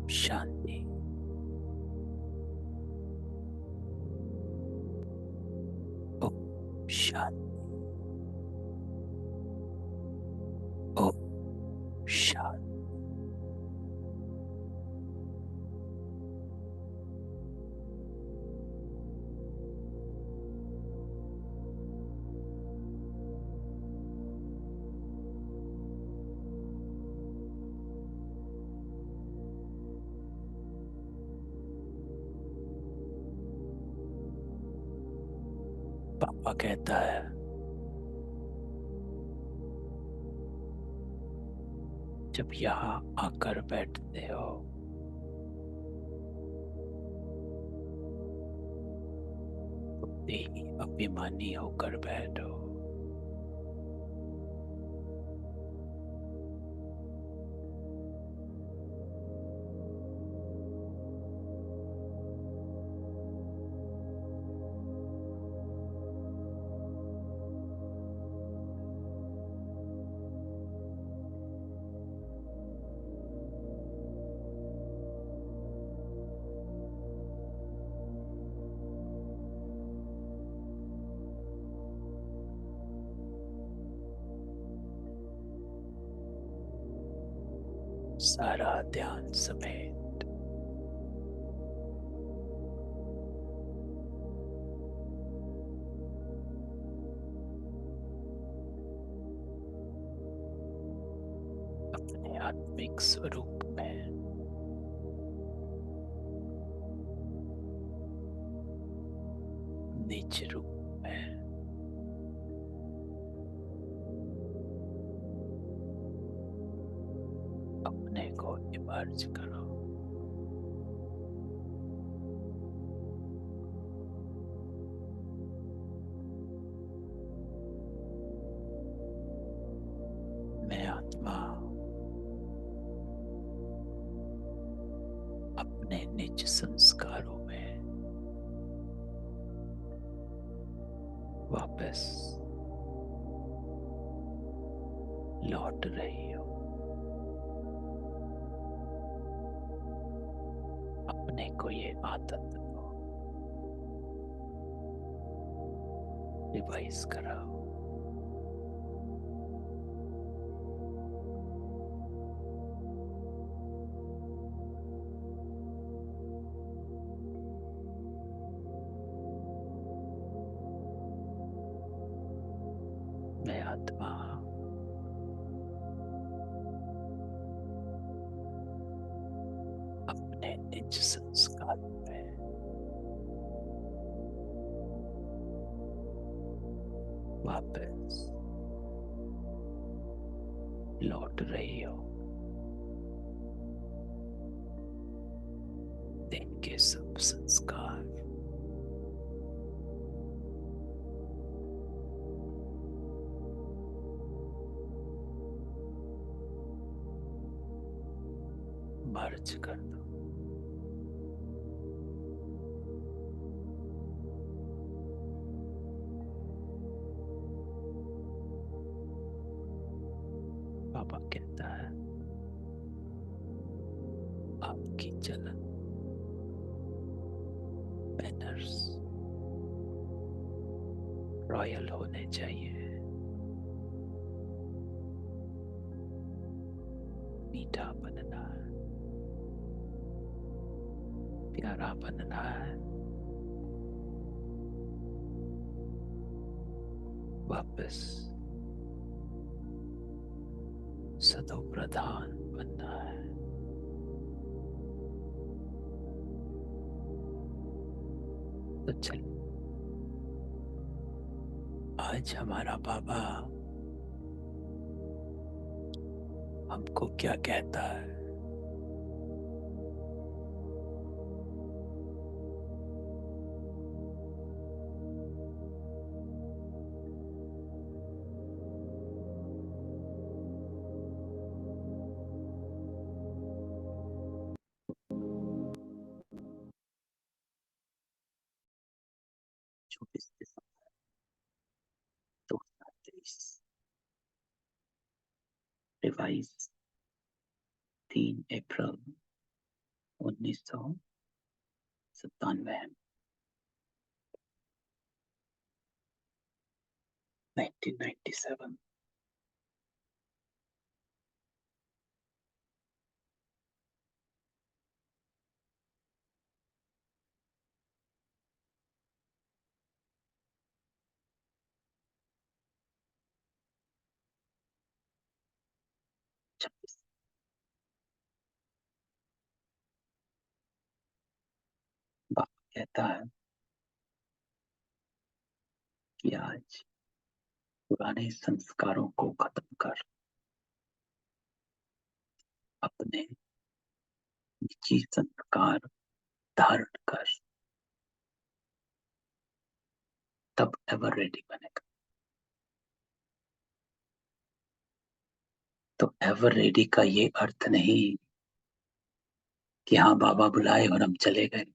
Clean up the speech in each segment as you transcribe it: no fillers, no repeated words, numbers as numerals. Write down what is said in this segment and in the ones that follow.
शांति। ओम शांति। ओम शांति। पापा कहता है जब यहाँ आकर बैठते हो तो ही अभिमानी होकर बैठो। सारा ध्यान समेत अपने आत्मिक स्वरूप में निज रूप में अपने को इमर्ज करो। मैं आत्मा अपने निज संस्कारों में वापस लौट रही हूँ। अपने को ये आदत दो, रिवाइज कराओ। मैं आत्मा अपने निज संस्कार में वापस लौट रही हूँ। दिन के सब संस्कार मर्ज कर दो। पापा कहता है आपकी चलन, मैनर्स रॉयल होने चाहिए। मीठा बनना है, प्यारा बनना है। वापस सदो प्रधान बनना है। तो चल, आज हमारा बाबा हमको क्या कहता है? चौबीस दिसंबर 2023, रिवाइज 3 अप्रैल 1997, 1997। बाप कहता है कि आज पुराने संस्कारों को खत्म कर, अपने निजी संस्कार धारण कर, तब एवर रेडी बनेगा। तो एवर रेडी का ये अर्थ नहीं कि हाँ बाबा बुलाए और हम चले गए।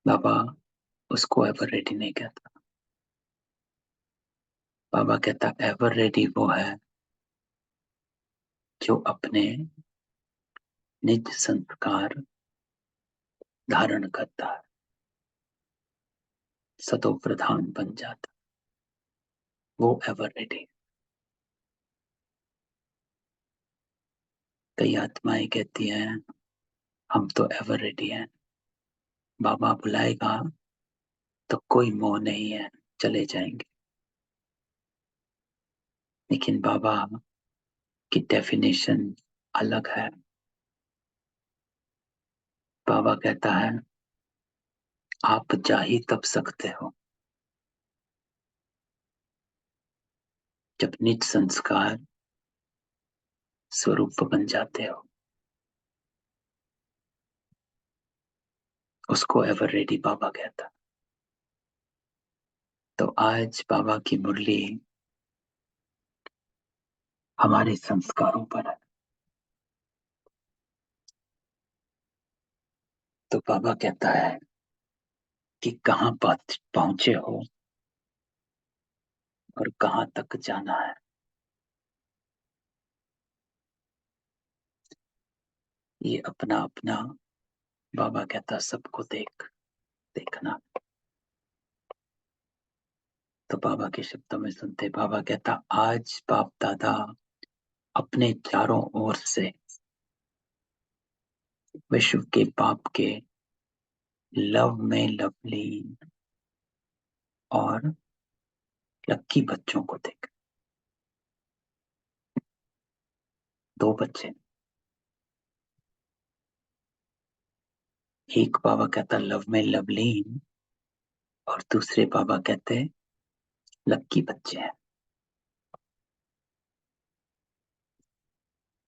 बाबा उसको एवर रेडी नहीं कहता। बाबा कहता एवर रेडी वो है जो अपने निज संस्कार धारण करता है, सतो प्रधान बन जाता, वो एवर रेडी। कई आत्माएं कहती हैं हम तो एवर रेडी हैं, बाबा बुलाएगा तो कोई मोह नहीं है, चले जाएंगे। लेकिन बाबा की डेफिनेशन अलग है। बाबा कहता है आप जा ही तब सकते हो जब निज संस्कार स्वरूप बन जाते हो। उसको एवर रेडी बाबा कहता। तो आज बाबा की मुरली हमारे संस्कारों पर है। तो बाबा कहता है कि कहाँ पहुंचे हो और कहाँ तक जाना है। ये अपना अपना बाबा कहता सबको देखना। तो बाबा के शब्दों में सुनते बाबा कहता आज बाप दादा अपने चारों ओर से विश्व के पाप के लव में लवलीन और लक्की बच्चों को देख। दो बच्चे, एक बाबा कहता लव में लवलीन और दूसरे बाबा कहते लक्की बच्चे हैं।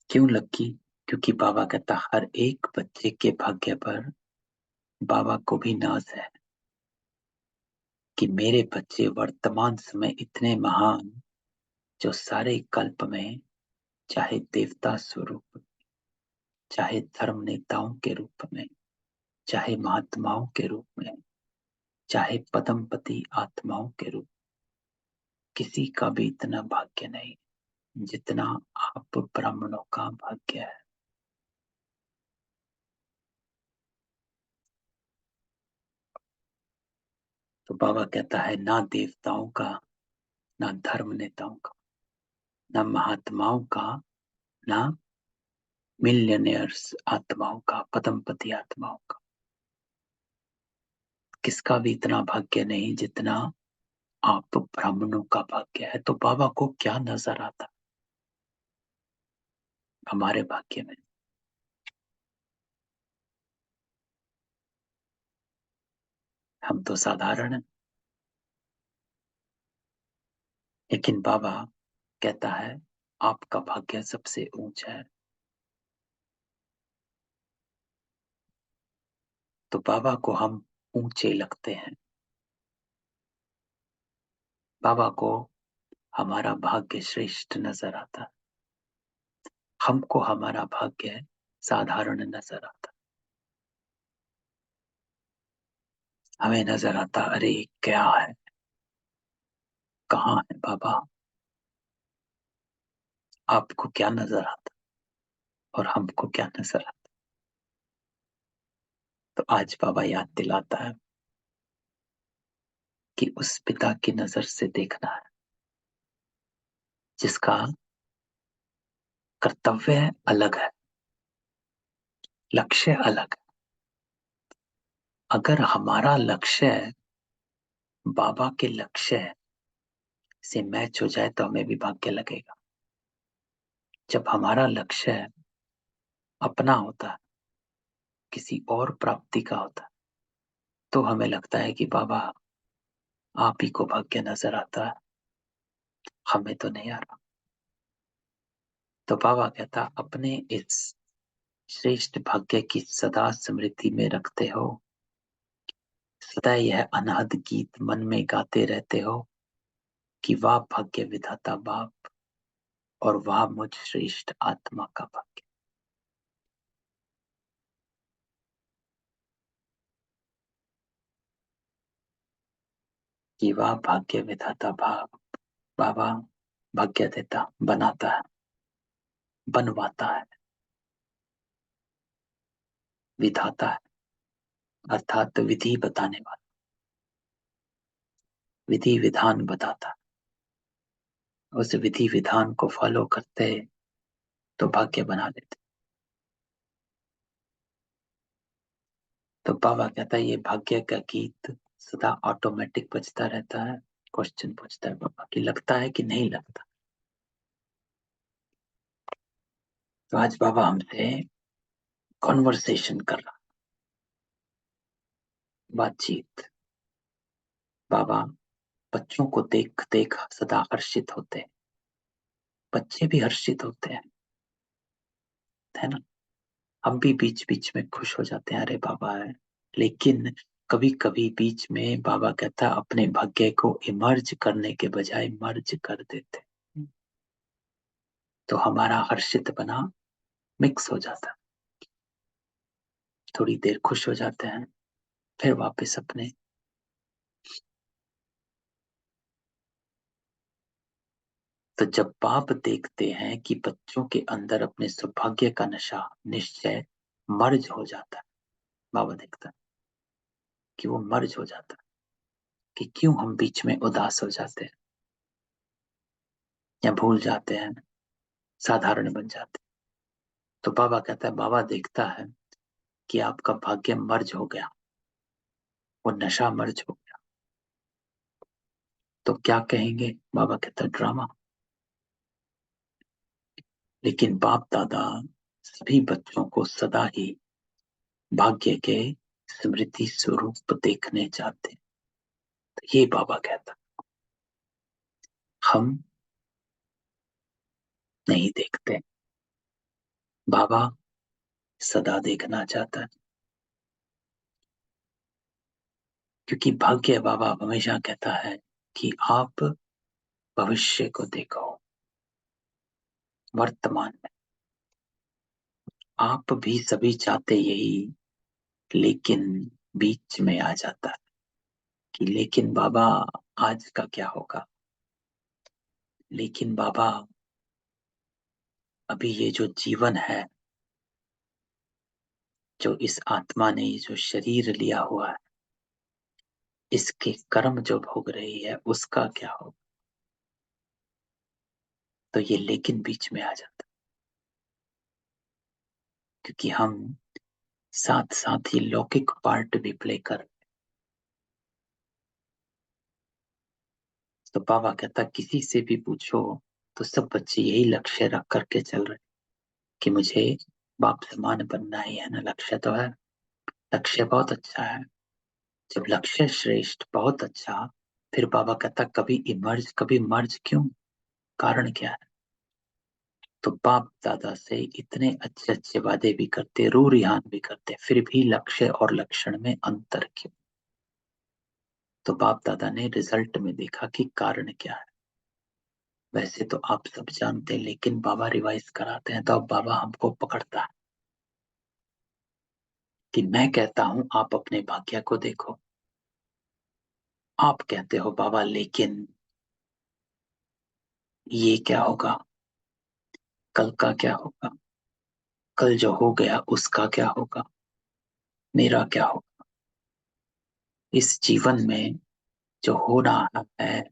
क्यों लक्की? क्योंकि बाबा कहता हर एक बच्चे के भाग्य पर बाबा को भी नाज है कि मेरे बच्चे वर्तमान समय इतने महान, जो सारे कल्प में चाहे देवता स्वरूप, चाहे धर्म नेताओं के रूप में, चाहे महात्माओं के रूप में, चाहे पदमपति आत्माओं के रूप, किसी का भी इतना भाग्य नहीं जितना आप ब्राह्मणों का भाग्य है। तो बाबा कहता है ना देवताओं का, ना धर्म नेताओं का, ना महात्माओं का, ना मिलियनियर्स आत्माओं का, पदमपति आत्माओं का, किसका भी इतना भाग्य नहीं जितना आप ब्राह्मणों का भाग्य है। तो बाबा को क्या नजर आता हमारे भाग्य में? हम तो साधारण हैं। लेकिन बाबा कहता है आपका भाग्य सबसे ऊंचा है। तो बाबा को हम ऊंचे लगते हैं। बाबा को हमारा भाग्य श्रेष्ठ नजर आता। हमको हमारा भाग्य साधारण नजर आता। हमें नजर आता अरे क्या है, कहाँ है बाबा? आपको क्या नजर आता? और हमको क्या नजर आता। तो आज बाबा याद दिलाता है कि उस पिता की नजर से देखना है जिसका कर्तव्य अलग है, लक्ष्य अलग है। अगर हमारा लक्ष्य बाबा के लक्ष्य से मैच हो जाए तो हमें भी भाग्य लगेगा। जब हमारा लक्ष्य अपना होता है, किसी और प्राप्ति का होता है, तो हमें लगता है कि बाबा आप ही को भाग्य नजर आता है, हमें तो नहीं आ रहा। तो बाबा कहता अपने इस श्रेष्ठ भाग्य की सदा स्मृति में रखते हो, सदा यह अनहद गीत मन में गाते रहते हो कि वाह भाग्य विधाता बाप और वाह मुझ श्रेष्ठ आत्मा का भाग्य। कि वाह भाग्य विधाता बाप, बाबा भाग्य देता, बनाता है, बनवाता है, विधाता है, अर्थात विधि बताने वाला, विधि विधान बताता है। उस विधि विधान को फॉलो करते तो भाग्य बना लेते। तो बाबा कहता है ये भाग्य का गीत सदा ऑटोमेटिक बजता रहता है। क्वेश्चन पूछता है बाबा कि लगता है कि नहीं लगता। तो आज बाबा हमसे कॉन्वर्सेशन कर रहा, बातचीत। बाबा बच्चों को देख देख सदा हर्षित होते हैं, बच्चे भी हर्षित होते हैं, है ना। हम भी बीच बीच में खुश हो जाते हैं, अरे बाबा है। लेकिन कभी कभी बीच में बाबा कहता है अपने भाग्य को इमर्ज करने के बजाय मर्ज कर देते, तो हमारा हर्षित बना मिक्स हो जाता है। थोड़ी देर खुश हो जाते हैं, फिर वापस अपने। तो जब बाप देखते हैं कि बच्चों के अंदर अपने सौभाग्य का नशा निश्चय मर्ज हो जाता है, बाबा देखता है कि वो मर्ज हो जाता है, कि क्यों हम बीच में उदास हो जाते हैं या भूल जाते हैं, साधारण बन जाते हैं। तो बाबा कहता है, बाबा देखता है कि आपका भाग्य मर्ज हो गया, वो नशा मर्ज हो गया। तो क्या कहेंगे, बाबा कहता है ड्रामा। लेकिन बाप दादा सभी बच्चों को सदा ही भाग्य के स्मृति स्वरूप देखने चाहते हैं। तो ये बाबा कहता, हम नहीं देखते, बाबा सदा देखना चाहता है। क्योंकि भाग्य, बाबा हमेशा कहता है कि आप भविष्य को देखो, वर्तमान में आप भी सभी चाहते यही, लेकिन बीच में आ जाता है कि लेकिन बाबा आज का क्या होगा, लेकिन बाबा अभी ये जो जीवन है, जो इस आत्मा ने जो शरीर लिया हुआ है, इसके कर्म जो भोग रही है उसका क्या होगा। तो ये लेकिन बीच में आ जाता, क्योंकि हम साथ साथ ही लौकिक पार्ट भी प्ले कर। तो बाबा कहता किसी से भी पूछो तो सब बच्चे यही लक्ष्य रख करके चल रहे कि मुझे बाप समान बनना ही है ना। लक्ष्य तो है, लक्ष्य बहुत अच्छा है। जब लक्ष्य श्रेष्ठ बहुत अच्छा, फिर बाबा कहता कभी इमर्ज कभी मर्ज क्यों, कारण क्या है। तो बाप दादा से इतने अच्छे अच्छे वादे भी करते, रू रिहान भी करते, फिर भी लक्ष्य और लक्षण में अंतर क्यों। तो बाप दादा ने रिजल्ट में देखा कि कारण क्या है। वैसे तो आप सब जानते हैं, लेकिन बाबा रिवाइज कराते हैं तो अब बाबा हमको पकड़ता है कि मैं कहता हूं आप अपने भाग्य को देखो, आप कहते हो बाबा लेकिन ये क्या होगा, कल का क्या होगा। कल जो हो गया उसका क्या होगा, मेरा क्या होगा। इस जीवन में जो हो रहा है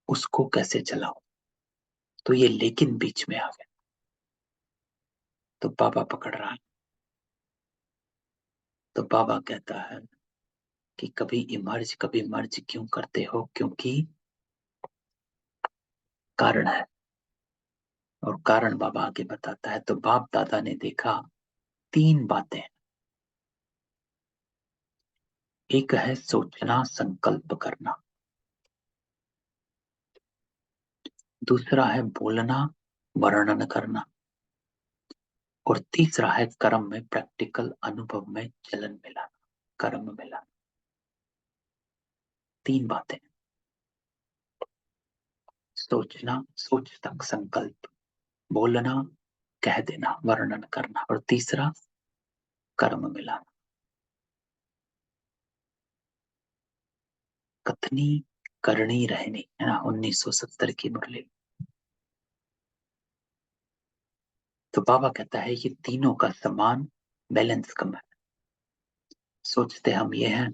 उसको कैसे चलाऊं। तो ये लेकिन बीच में आ गया। तो बाबा पकड़ रहा है। तो बाबा कहता है कि कभी इमर्ज कभी मर्ज क्यों करते हो, क्योंकि कारण है। और कारण बाबा आगे बताता है। तो बाप दादा ने देखा तीन बातें। एक है सोचना, संकल्प करना। दूसरा है बोलना, वर्णन करना। और तीसरा है कर्म में, प्रैक्टिकल अनुभव में चलन मिलाना, कर्म मिलाना। तीन बातें। सोचना, सोच तक संकल्प। बोलना, कह देना, वर्णन करना। और तीसरा कर्म मिलाना। कथनी करनी रहनी, है ना, 1970 की मुरली। तो बाबा कहता है ये तीनों का समान बैलेंस कम है। सोचते हम ये हैं,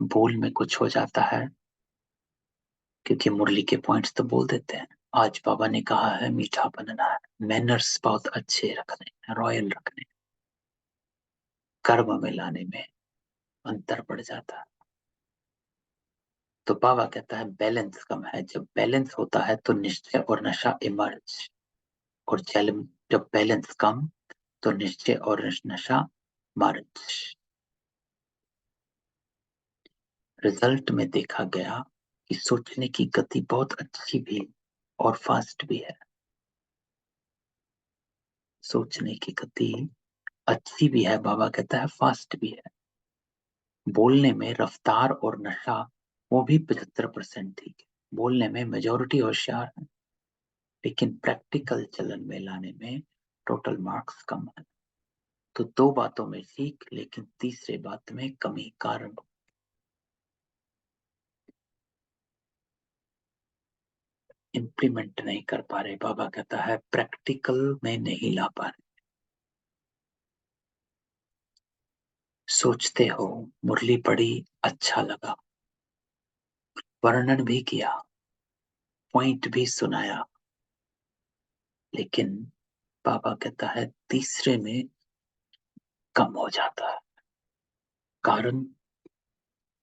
बोल में कुछ हो जाता है क्योंकि मुरली के पॉइंट्स तो बोल देते हैं। आज बाबा ने कहा है मीठा बनना है, मैनर्स बहुत अच्छे रखने हैं, रॉयल रखने। कर्म में लाने में अंतर पड़ जाता है। तो बाबा कहता है बैलेंस कम है। जब बैलेंस होता है तो निश्चय और नशा इमर्ज। और जब बैलेंस कम तो निश्चय और नशा मर्ज। रिजल्ट में देखा गया कि सोचने की गति बहुत अच्छी भी और फास्ट भी है। सोचने की गति अच्छी भी है, बाबा कहता है फास्ट भी है। बोलने में रफ्तार और नशा वो भी 75% ठीक है। बोलने में मेजोरिटी होशियार है, लेकिन प्रैक्टिकल चलन में लाने में टोटल मार्क्स कम है। तो दो बातों में सीख, लेकिन तीसरे बात में कमी, कारण इम्प्लीमेंट नहीं कर पा रहे। बाबा कहता है प्रैक्टिकल में नहीं ला पा रहे। सोचते हो, मुरली पढ़ी, अच्छा लगा, वर्णन भी किया, पॉइंट भी सुनाया, लेकिन बाबा कहता है तीसरे में कम हो जाता है। कारण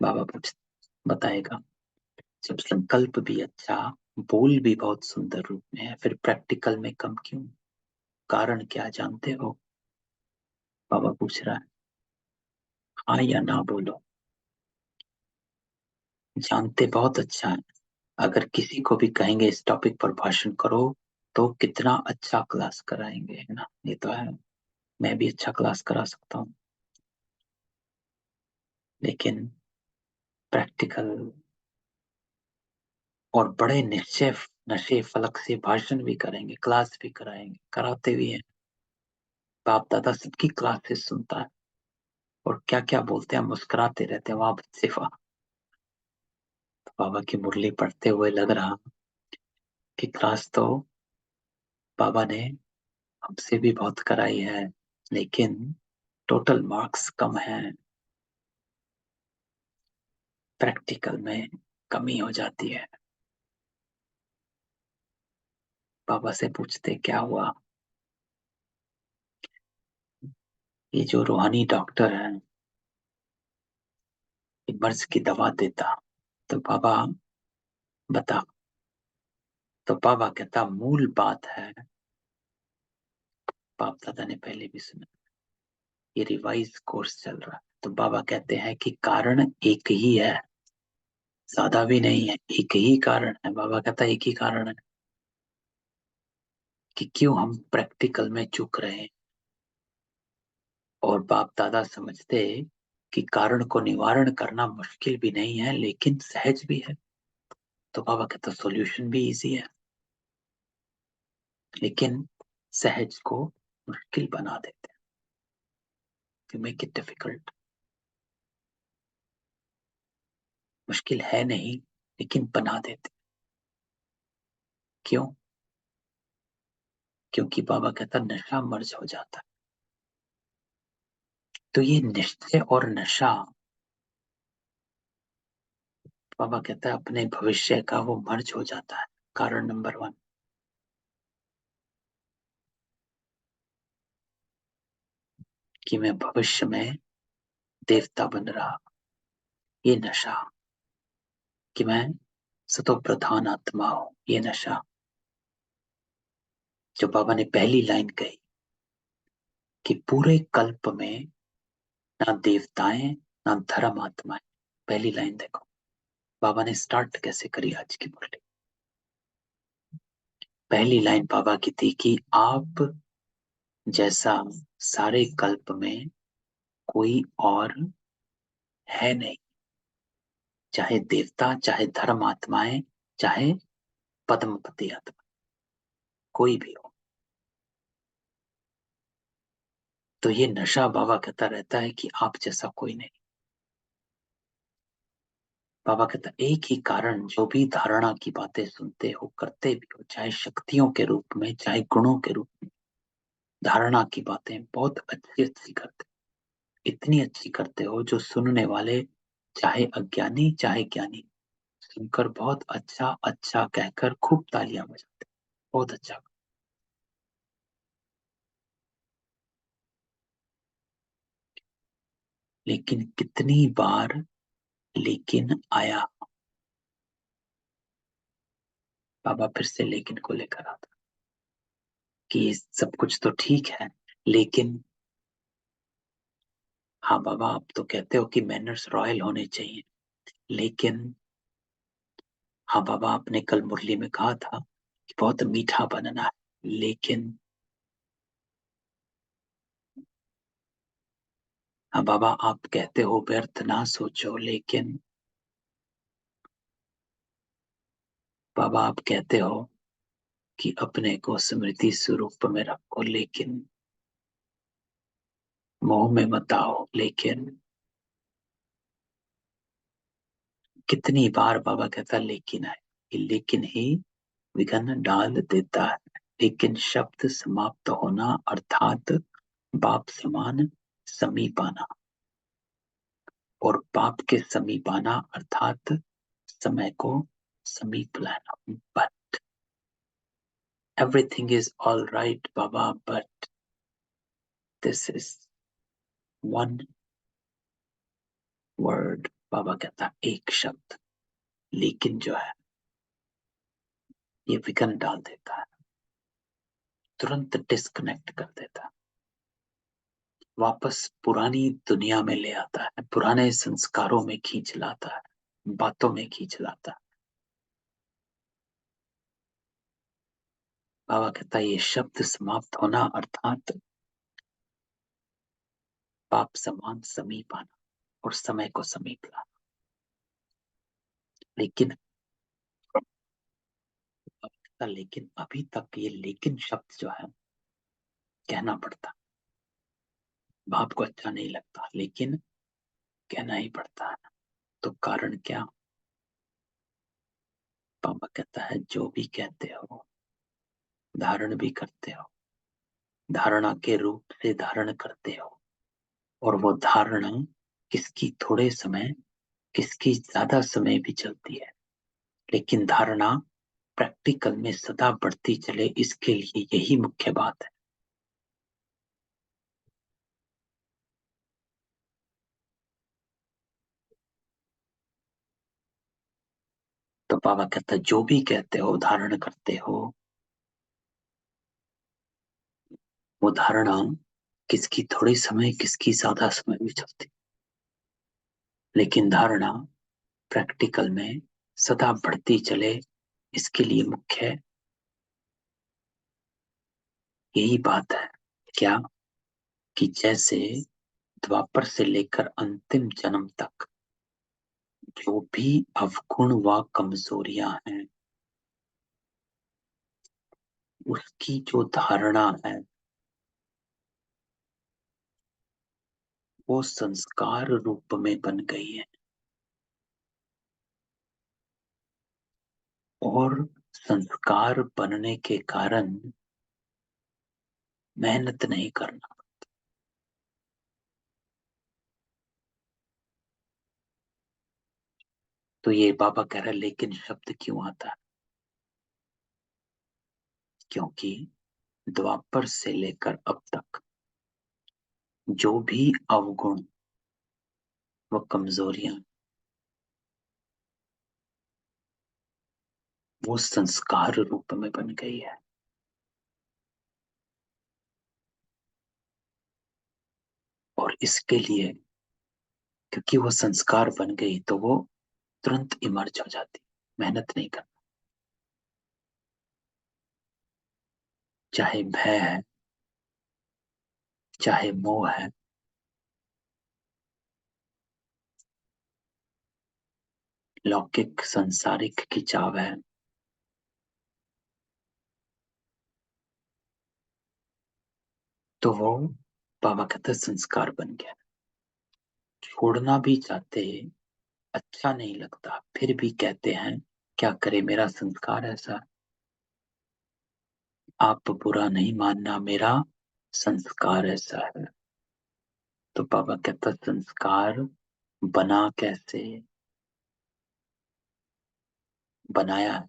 बाबा कुछ बताएगा। जब संकल्प भी अच्छा, बोल भी बहुत सुंदर रूप में है, फिर प्रैक्टिकल में कम क्यों। कारण क्या जानते हो, बाबा पूछ रहा है। हाँ या ना बोलो। जानते बहुत अच्छा है। अगर किसी को भी कहेंगे इस टॉपिक पर भाषण करो तो कितना अच्छा क्लास कराएंगे, है ना, ये तो है। मैं भी अच्छा क्लास करा सकता हूँ, लेकिन प्रैक्टिकल और बड़े निश्चय नशे फलक से भाषण भी करेंगे, क्लास भी कराएंगे, कराते भी हैं। बाप दादा सबकी क्लासेस सुनता है और क्या क्या बोलते हैं, मुस्कुराते रहते हैं वहां बच्चे वहां। तो बाबा की मुरली पढ़ते हुए लग रहा कि क्लास तो बाबा ने हमसे भी बहुत कराई है, लेकिन टोटल मार्क्स कम है, प्रैक्टिकल में कमी हो जाती है। बाबा से पूछते क्या हुआ। ये जो रूहानी डॉक्टर है, ये मर्ज की दवा देता। तो बाबा बता। तो बाबा कहता मूल बात है, बाप दादा ने पहले भी सुना, ये रिवाइज कोर्स चल रहा है। तो बाबा कहते हैं कि कारण एक ही है, ज्यादा भी नहीं है, एक ही कारण है। बाबा कहता है एक ही कारण है कि क्यों हम प्रैक्टिकल में चूक रहे हैं। और बाप दादा समझते कि कारण को निवारण करना मुश्किल भी नहीं है, लेकिन सहज भी है। तो बाबा कहता सॉल्यूशन भी इजी है, लेकिन सहज को मुश्किल बना देते हैं, मेक इट डिफिकल्ट। मुश्किल है नहीं, लेकिन बना देते। क्यों। क्योंकि बाबा कहता नशा मर्ज हो जाता है। तो ये निश्चय और नशा, बाबा कहता है अपने भविष्य का वो मर्ज हो जाता है। कारण नंबर 1, कि मैं भविष्य में देवता बन रहा। ये नशा कि मैं सतो प्रधान आत्मा हूं। ये नशा जो बाबा ने पहली लाइन कही कि पूरे कल्प में ना देवताएं ना धर्म आत्माएं। पहली लाइन देखो बाबा ने स्टार्ट कैसे करी आज की मुरली। पहली लाइन बाबा की थी कि आप जैसा सारे कल्प में कोई और है नहीं, चाहे देवता, चाहे धर्म आत्माएं, चाहे पद्मपति आत्मा, कोई भी हो। तो ये नशा बाबा कहता रहता है कि आप जैसा कोई नहीं। बाबा कहता एक ही कारण, जो भी धारणा की बातें सुनते हो, करते भी हो, चाहे शक्तियों के रूप में चाहे गुणों के रूप में, धारणा की बातें बहुत अच्छी अच्छी करते, इतनी अच्छी करते हो जो सुनने वाले चाहे अज्ञानी चाहे ज्ञानी सुनकर बहुत अच्छा अच्छा कहकर खूब तालियां बजाते। बहुत अच्छा। लेकिन कितनी बार लेकिन आया, बाबा फिर से लेकिन को लेकर आता कि ये सब कुछ तो ठीक है, लेकिन हाँ बाबा आप तो कहते हो कि मैनर्स रॉयल होने चाहिए, लेकिन हाँ बाबा आपने कल मुरली में कहा था कि बहुत मीठा बनना है, लेकिन हाँ बाबा आप कहते हो व्यर्थ ना सोचो, लेकिन बाबा आप कहते हो कि अपने को स्मृति स्वरूप में रखो, लेकिन मोह में मत आओ, लेकिन कितनी बार बाबा कहता लेकिन है कि लेकिन ही विघ्न डाल देता है। लेकिन शब्द समाप्त होना अर्थात बाप समान समीप आना, और बाप के समीप आना अर्थात समय को समीप लाना। But everything is all right baba, but this is one word. बाबा कहता एक शब्द लेकिन जो है ये विघ्न डाल देता है, तुरंत डिस्कनेक्ट कर देता है, वापस पुरानी दुनिया में ले आता है, पुराने संस्कारों में खींच लाता है, बातों में खींच लाता है। बाबा कहता है ये शब्द समाप्त होना अर्थात पाप समान समीप आना और समय को समीप लाना। लेकिन बाबा कहता लेकिन अभी तक ये लेकिन शब्द जो है कहना पड़ता, बाप को अच्छा नहीं लगता, लेकिन कहना ही पड़ता है। तो कारण क्या? बाबा कहता है जो भी कहते हो धारण भी करते हो, धारणा के रूप से धारण करते हो, और वो धारणा किसकी थोड़े समय किसकी ज्यादा समय भी चलती है, लेकिन धारणा प्रैक्टिकल में सदा बढ़ती चले, इसके लिए यही मुख्य बात है। तो बाबा कहता है जो भी कहते हो धारण करते हो, वो धारणा किसकी थोड़े समय किसकी ज्यादा समय भी चलती, लेकिन धारणा प्रैक्टिकल में सदा बढ़ती चले, इसके लिए मुख्य यही बात है। क्या? कि जैसे द्वापर से लेकर अंतिम जन्म तक जो भी अवगुण व कमजोरियां हैं, उसकी जो धारणा है वो संस्कार रूप में बन गई है, और संस्कार बनने के कारण मेहनत नहीं करना। तो ये बाबा कह रहे लेकिन शब्द क्यों आता है? क्योंकि द्वापर से लेकर अब तक जो भी अवगुण व कमजोरियां, वो संस्कार रूप में बन गई है। और इसके लिए, क्योंकि वो संस्कार बन गई, तो वो तुरंत इमर्ज हो जाती, मेहनत नहीं करना। चाहे भय है, चाहे मोह है, लौकिक संसारिक खिंचाव है, तो वो बाबा कहते संस्कार बन गया। छोड़ना भी चाहते, अच्छा नहीं लगता, फिर भी कहते हैं क्या करे, मेरा संस्कार ऐसा। आप बुरा नहीं मानना, मेरा संस्कार ऐसा है। तो बाबा कहता संस्कार बना कैसे? बनाया है,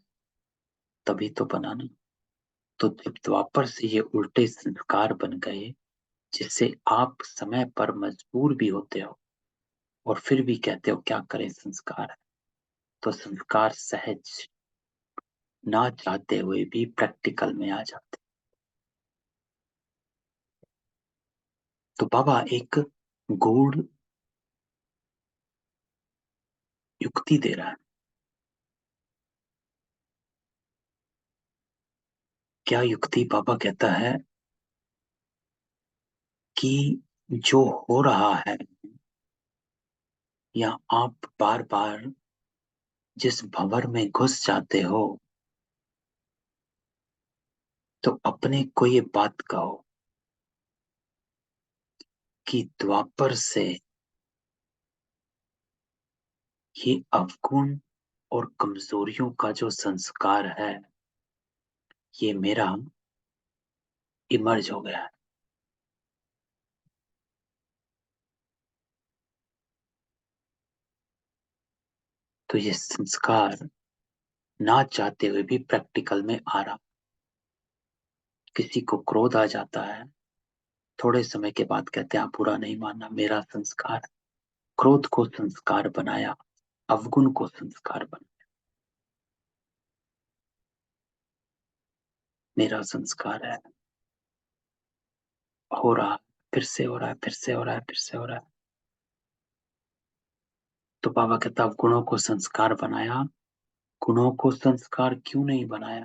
तभी तो बनाना। तो जब द्वापर से ये उल्टे संस्कार बन गए, जिससे आप समय पर मजबूर भी होते हो और फिर भी कहते हो क्या करें, संस्कार है। तो संस्कार सहज, ना चाहते हुए भी प्रैक्टिकल में आ जाते। तो बाबा एक गूढ़ युक्ति दे रहा है। क्या युक्ति? बाबा कहता है कि जो हो रहा है, या आप बार बार जिस भंवर में घुस जाते हो, तो अपने को ये बात कहो कि द्वापर से ये अवगुण और कमजोरियों का जो संस्कार है, ये मेरा इमर्ज हो गया है। तो ये संस्कार ना चाहते हुए भी प्रैक्टिकल में आ रहा। किसी को क्रोध आ जाता है, थोड़े समय के बाद कहते हैं आप बुरा नहीं मानना, मेरा संस्कार। क्रोध को संस्कार बनाया, अवगुण को संस्कार बनाया, मेरा संस्कार है। हो रहा, फिर से हो रहा है, फिर से हो रहा है, फिर से हो रहा है। तो बाबा कहता गुणों को संस्कार बनाया। गुणों को संस्कार क्यों नहीं बनाया?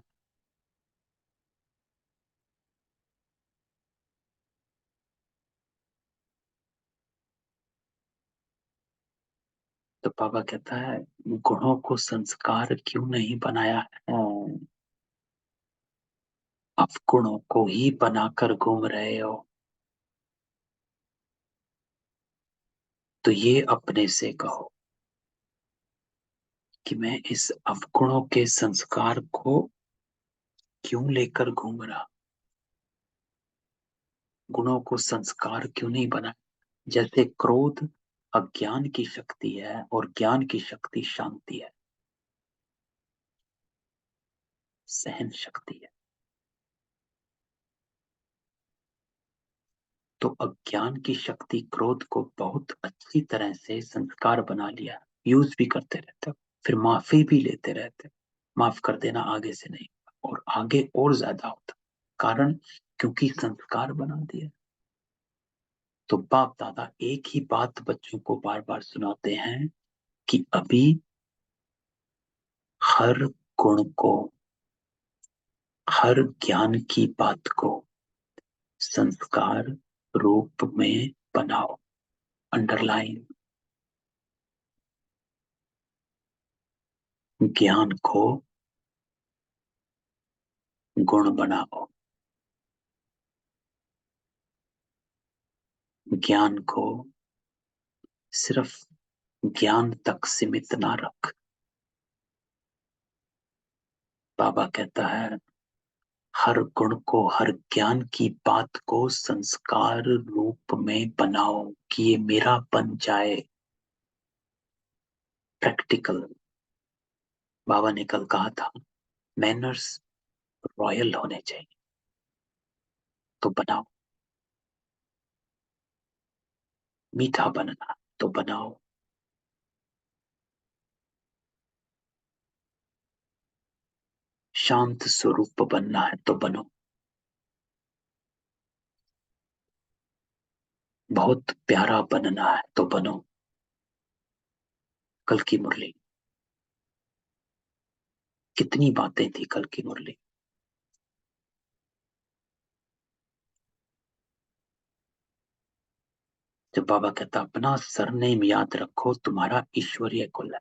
तो बाबा कहता है गुणों को संस्कार क्यों नहीं बनाया है? आप गुणों को ही बनाकर घूम रहे हो। तो ये अपने से कहो कि मैं इस अवगुणों के संस्कार को क्यों लेकर घूम रहा, गुणों को संस्कार क्यों नहीं बना। जैसे क्रोध अज्ञान की शक्ति है और ज्ञान की शक्ति शांति है, सहन शक्ति है। तो अज्ञान की शक्ति क्रोध को बहुत अच्छी तरह से संस्कार बना लिया, यूज भी करते रहते हो, फिर माफी भी लेते रहते, माफ कर देना आगे से नहीं, और आगे और ज्यादा होता। कारण क्योंकि संस्कार बना दिया। तो बाप दादा एक ही बात बच्चों को बार बार सुनाते हैं कि अभी हर गुण को, हर ज्ञान की बात को संस्कार रूप में बनाओ। अंडरलाइन, ज्ञान को गुण बनाओ, ज्ञान को सिर्फ ज्ञान तक सीमित ना रख। बाबा कहता है हर गुण को, हर ज्ञान की बात को संस्कार रूप में बनाओ कि ये मेरा बन जाए। प्रैक्टिकल। बाबा ने कल कहा था मैनर्स रॉयल होने चाहिए, तो बनाओ। मीठा बनना तो बनाओ। शांत स्वरूप बनना है तो बनो। बहुत प्यारा बनना है तो बनो। कल की मुरली, कितनी बातें थी कल की मुरली। जब बाबा कहता अपना सरनेम याद रखो, तुम्हारा ईश्वरीय कुल है,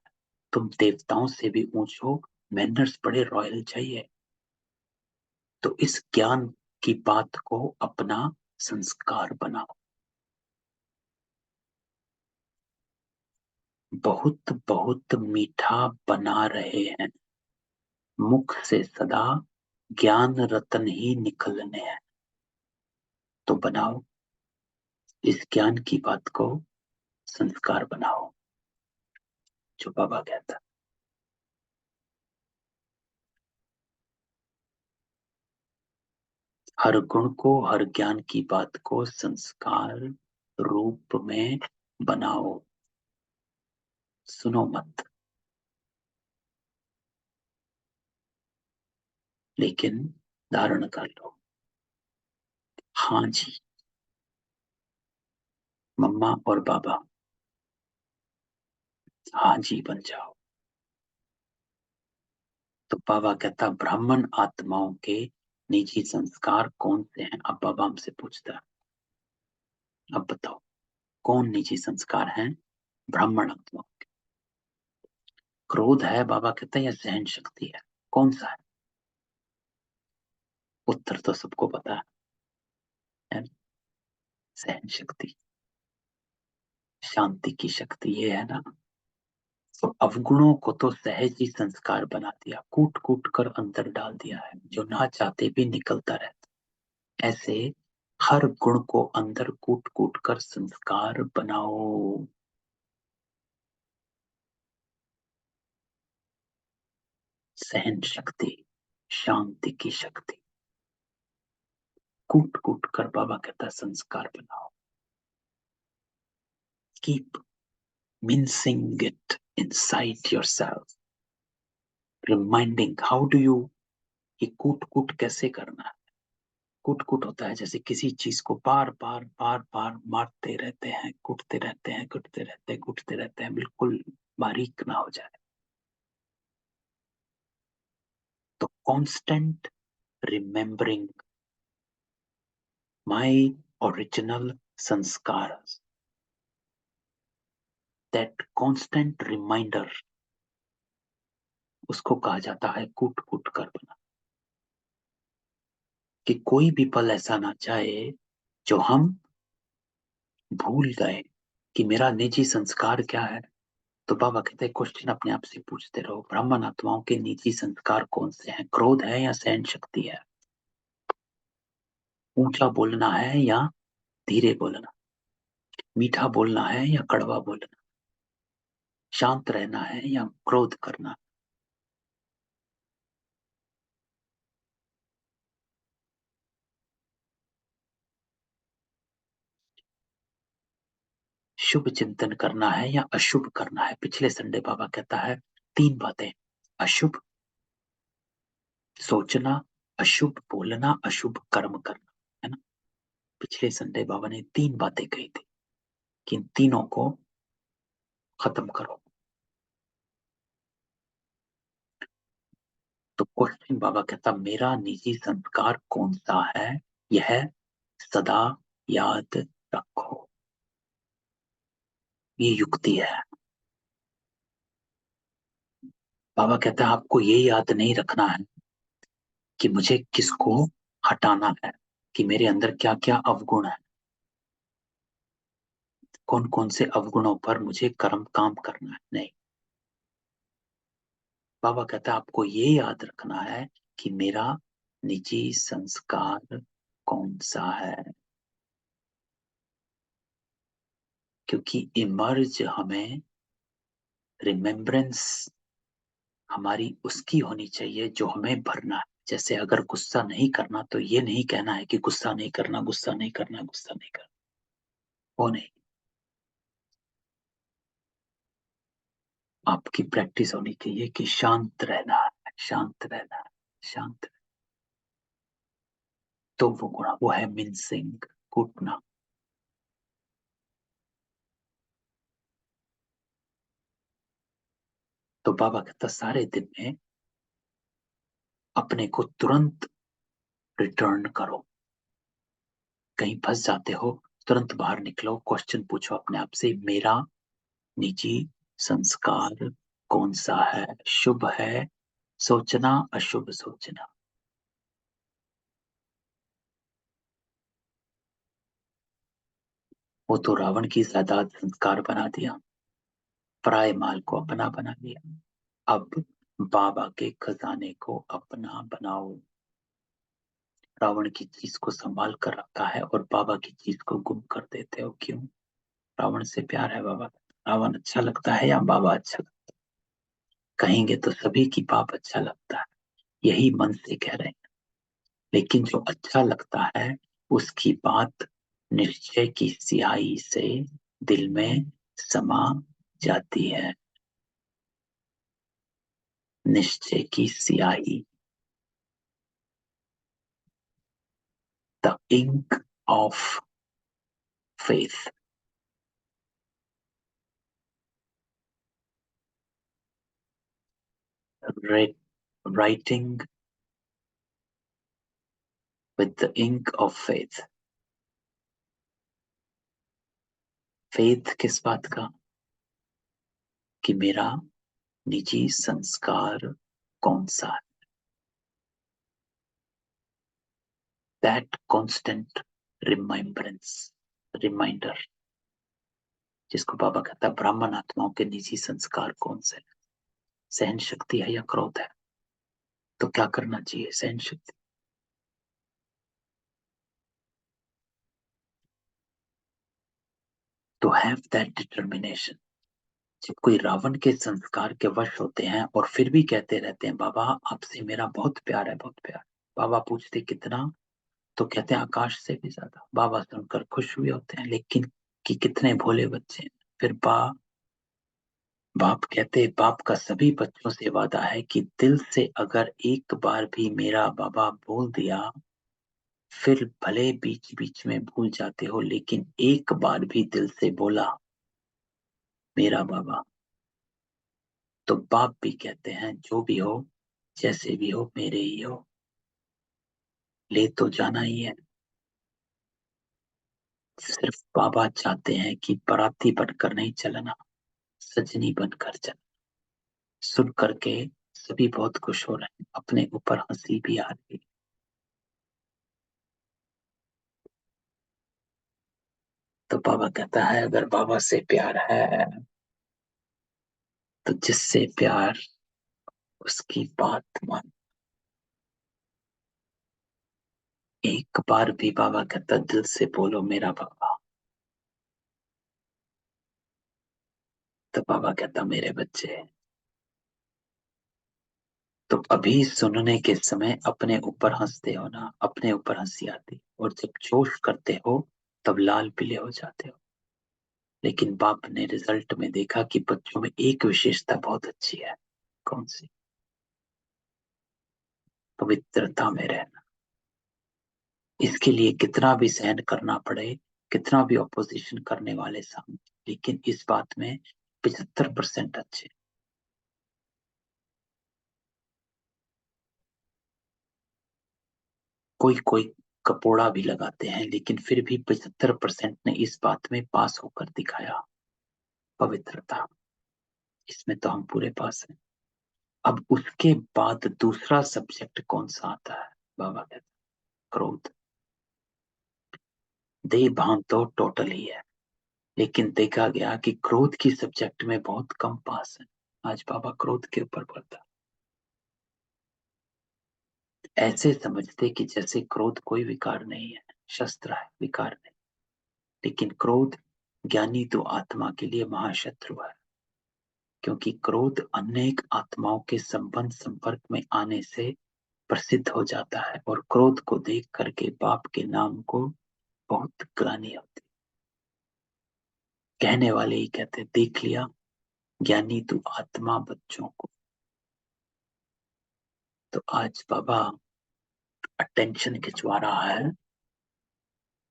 तुम देवताओं से भी ऊंच हो, मैनर्स बड़े रॉयल चाहिए। तो इस ज्ञान की बात को अपना संस्कार बनाओ। बहुत बहुत मीठा बना रहे हैं, मुख से सदा ज्ञान रतन ही निकलने हैं, तो बनाओ। इस ज्ञान की बात को संस्कार बनाओ, जो बाबा कहता। हर गुण को, हर ज्ञान की बात को संस्कार रूप में बनाओ। सुनो मत, लेकिन धारण कर लो। हाँ जी, मम्मा और बाबा, हाँ जी बन जाओ। तो बाबा कहता ब्राह्मण आत्माओं के निजी संस्कार कौन से हैं? अब बाबा हमसे पूछता है, अब बताओ कौन निजी संस्कार हैं ब्राह्मण आत्माओं के? क्रोध है बाबा कहता है, या सहन शक्ति है? कौन सा है? उत्तर तो सबको पता है, सहन शक्ति, शांति की शक्ति, ये है ना। तो अवगुणों को तो सहज ही संस्कार बना दिया, कूट कूट कर अंदर डाल दिया है, जो ना चाहते भी निकलता रहता। ऐसे हर गुण को अंदर कूट कूट कर संस्कार बनाओ। सहन शक्ति, शांति की शक्ति, कूट कूट कर बाबा कहता है संस्कार बनाओ। Keep mincing it inside yourself, reminding how do you, ये कूट कूट कैसे करना है? कूट कूट होता है जैसे किसी चीज को बार बार बार बार मारते रहते हैं, कूटते रहते हैं, कूटते रहते हैं, कूटते रहते हैं, बिल्कुल बारीक ना हो जाए। तो कांस्टेंट रिमेम्बरिंग माय ओरिजिनल संस्कार, दैट कांस्टेंट रिमाइंडर, उसको कहा जाता है कूट कूट कर बना। कि कोई भी पल ऐसा ना जाए जो हम भूल गए कि मेरा निजी संस्कार क्या है। तो बाबा कहते हैं क्वेश्चन अपने आप से पूछते रहो, ब्राह्मण आत्माओं के निजी संस्कार कौन से हैं? क्रोध है या सहन शक्ति है? ऊंचा बोलना है या धीरे बोलना? मीठा बोलना है या कड़वा बोलना? शांत रहना है या क्रोध करना? शुभ चिंतन करना है या अशुभ करना है? पिछले संडे बाबा कहता है तीन बातें, अशुभ सोचना, अशुभ बोलना, अशुभ कर्म करना, है ना। पिछले संडे बाबा ने तीन बातें कही थी कि इन तीनों को खत्म करो। तो क्वेश्चन बाबा कहता मेरा निजी संस्कार कौन सा है? यह सदा याद रखो। ये युक्ति है। बाबा कहता है आपको ये याद नहीं रखना है कि मुझे किसको हटाना है, कि मेरे अंदर क्या क्या अवगुण है, कौन कौन से अवगुणों पर मुझे कर्म काम करना है। नहीं, बाबा कहता है आपको ये याद रखना है कि मेरा निजी संस्कार कौन सा है? क्योंकि इमर्ज हमें रिमेम्बरेंस हमारी उसकी होनी चाहिए जो हमें भरना है। जैसे अगर गुस्सा नहीं करना तो ये नहीं कहना है कि गुस्सा नहीं करना, गुस्सा नहीं करना, गुस्सा नहीं करना, वो नहीं। आपकी प्रैक्टिस होनी चाहिए कि शांत रहना है, शांत रहना है, शांत। तो वो गुणा वो है मिनसिंग, कूटना। तो बाबा कहता सारे दिन में अपने को तुरंत रिटर्न करो। कहीं फंस जाते हो, तुरंत बाहर निकलो, क्वेश्चन पूछो अपने आप से, मेरा निजी संस्कार कौन सा है? शुभ है सोचना, अशुभ सोचना। वो तो रावण की जायदाद संस्कार बना दिया, पराये माल को अपना बना लिया। अब बाबा के खजाने को अपना बनाओ। रावण की चीज को संभाल कर रखा है और बाबा की चीज को गुम कर देते हो, क्यों? रावण से प्यार है बाबा। रावण अच्छा लगता है या बाबा अच्छा लगता है? कहेंगे तो सभी की बाप अच्छा लगता है, यही मन से कह रहे हैं। लेकिन जो अच्छा लगता है उसकी बात निश्चय की स्याही से दिल में समा जाती है। निश्चय की स्याही, the ink of faith. Writing with the ink of faith. Faith किस बात का? कि मेरा निजी संस्कार कौन सा है? दैट कॉन्स्टेंट रिमेम्बरेंस, रिमाइंडर, जिसको बाबा कहता है ब्राह्मण आत्माओं के निजी संस्कार कौन से? सहन शक्ति है या क्रोध है? तो क्या करना चाहिए? सहन शक्ति। To have that determination. जब कोई रावण के संस्कार के वश होते हैं और फिर भी कहते रहते हैं बाबा आपसे मेरा बहुत प्यार है, बहुत प्यार। बाबा पूछते कितना? तो कहते हैं आकाश से भी ज्यादा। बाबा सुनकर खुश हुए होते हैं, लेकिन कि कितने भोले बच्चे हैं। फिर बाप कहते, बाप का सभी बच्चों से वादा है कि दिल से अगर एक बार भी मेरा बाबा बोल दिया, फिर भले बीच बीच में भूल जाते हो, लेकिन एक बार भी दिल से बोला मेरा बाबा, तो बाप भी कहते हैं जो भी हो, जैसे भी हो, मेरे ही हो, ले तो जाना ही है। सिर्फ बाबा चाहते हैं कि बाराती बनकर नहीं चलना, सजनी बनकर चल। सुन करके सभी बहुत खुश हो रहे हैं, अपने ऊपर हंसी भी आ रही। तो बाबा कहता है अगर बाबा से प्यार है तो जिससे प्यार उसकी बात मान। एक बार भी बाबा कहता दिल से बोलो मेरा बाबा, तो बाबा कहता मेरे बच्चे। तो अभी सुनने के समय अपने ऊपर हंसते हो ना, अपने ऊपर हंसी आती, और जब जोश करते हो तब लाल पीले हो जाते हो। लेकिन बाप ने रिजल्ट में देखा कि बच्चों में एक विशेषता बहुत अच्छी है। कौन सी? पवित्रता में रहना। इसके लिए कितना भी सहन करना पड़े, कितना भी ऑपोजिशन करने वाले सामने, लेकिन इस बात में 75% अच्छे। कोई कोई कपोड़ा भी लगाते हैं, लेकिन फिर भी 75% ने इस बात में पास होकर दिखाया, पवित्रता। इसमें तो हम पूरे पास हैं। अब उसके बाद दूसरा सब्जेक्ट कौन सा आता है? बाबा कहते हैं क्रोध। देह भान तो टोटल ही है, लेकिन देखा गया कि क्रोध की सब्जेक्ट में बहुत कम पास है। आज बाबा क्रोध के ऊपर पढ़ता। ऐसे समझते कि जैसे क्रोध कोई विकार नहीं है, शस्त्र है, विकार नहीं। लेकिन क्रोध ज्ञानी तो आत्मा के लिए महाशत्रु है, क्योंकि क्रोध अनेक आत्माओं के संबंध संपर्क में आने से प्रसिद्ध हो जाता है, और क्रोध को देख करके बाप के नाम को बहुत ग्लानि होती। कहने वाले ही कहते, देख लिया ज्ञानी तू आत्मा बच्चों को। तो आज बाबा अटेंशन खिंचवा रहा है